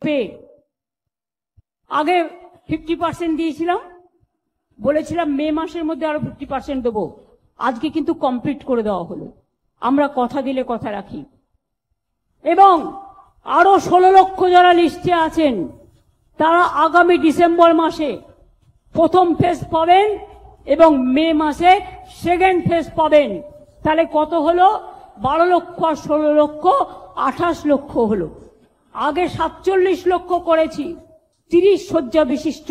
Pay আগে 50% দিয়েছিলাম, বলেছিলাম মে মাসের মধ্যে আরো 50% দেবো, আজকে কিন্তু কমপ্লিট করে দেওয়া হলো। আমরা কথা দিলে কথা রাখি। এবং আরো 16 লক্ষ যারা লিস্টে আছেন তারা আগামী ডিসেম্বর মাসে প্রথম ফেজ পাবেন এবং মে মাসে সেকেন্ড ফেজ পাবেন। তাহলে কত হলো? 12 লক্ষ আর 16 লক্ষ 28 লক্ষ হলো। আগে 47 লক্ষ করেছি 30 শয্যা বিশিষ্ট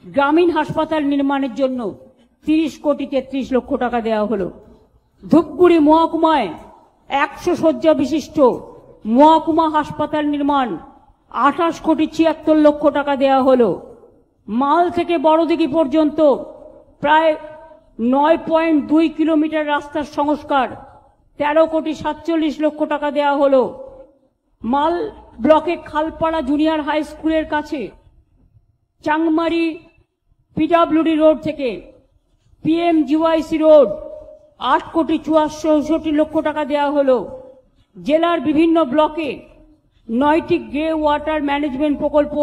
গ্রামীণ হাসপাতাল নির্মাণের জন্য 30 কোটি 33 লক্ষ টাকা দেওয়া হলো। ধূপগুড়ি মহকুমায় 100 শয্যা বিশিষ্ট মহকুমা হাসপাতাল নির্মাণ 28 কোটি 76 লক্ষ টাকা দেওয়া হলো। মাল থেকে বড়দিঘি পর্যন্ত প্রায় 9.2 কিলোমিটার রাস্তার সংস্কার 13 কোটি 47 লক্ষ টাকা দেওয়া হলো। মাল ব্লকে খালপাড়া জুনিয়র হাই স্কুলের কাছে চাংমারি পিডব্লিউডি রোড থেকে পিএমজিওয়াইসি রোড 8 কোটি 64 লক্ষ টাকা দেওয়া হলো। জেলার বিভিন্ন ব্লকে 9টি গ্রে ওয়াটার ম্যানেজমেন্ট প্রকল্প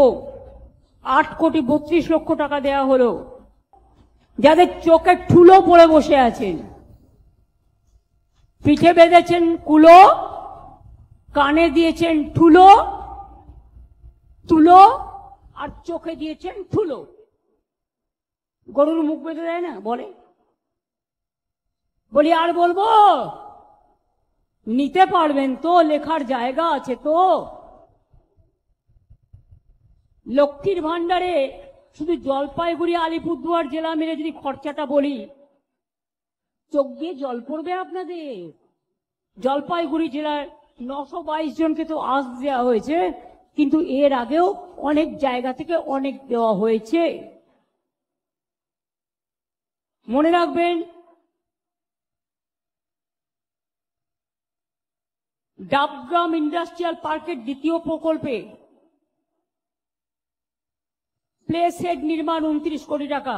8 কোটি 32 লক্ষ টাকা দেওয়া হলো। যাদের চোখে ঠুলো পড়ে বসে আছেন, পিঠে বেঁধেছেন কুলো, কানে দিয়েছেন ঠুলো তুলো, আর চোখে দিয়েছেন ঠুলো। গরুর মুখ বেঁধে দেয় না, বলে বলি আর বলবো? নিতে পারবেন তো? লেখার জায়গা আছে তো? লক্ষ্মীর ভান্ডারে শুধু জলপাইগুড়ি আলিপুরদুয়ার জেলা মিলে যদি খরচাটা বলি, চোখ দিয়ে জল পড়বে আপনাদের। জলপাইগুড়ি জেলার 922 জনকে তো আজ দেওয়া হয়েছে, কিন্তু এর আগেও অনেক জায়গা থেকে অনেক দেওয়া হয়েছে। মনে রাখবেন, ডাবগ্রাম ইন্ডাস্ট্রিয়াল পার্কের দ্বিতীয় প্রকল্পে প্লে সেট নির্মাণ 29 কোটি টাকা।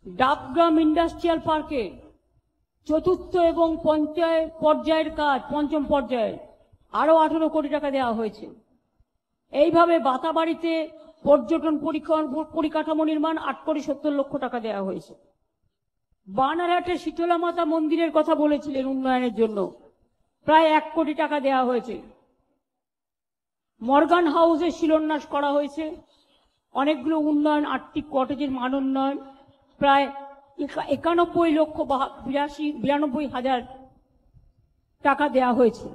ডাবগ্রাম ইন্ডাস্ট্রিয়াল পার্কে চতুর্থ এবং পর্যায়ের কাজ, পঞ্চম পর্যায়ে আরো 18 কোটি টাকা দেওয়া হয়েছে। এইভাবে বাতাবাড়িতে পর্যটন পরিকাঠামো নির্মাণ 8 কোটি 70 লক্ষ টাকা দেওয়া হয়েছে। বানারহাটে শীতলা মাতা মন্দিরের কথা বলেছিলেন উন্নয়নের জন্য, প্রায় 1 কোটি টাকা দেওয়া হয়েছে। মর্গান হাউসের শিলান্যাস করা হয়েছে। অনেকগুলো উন্নয়ন, 8টি কটেজের মান উন্নয়ন, প্রায় 91 লক্ষ 92 হাজার টাকা দেওয়া হয়েছে।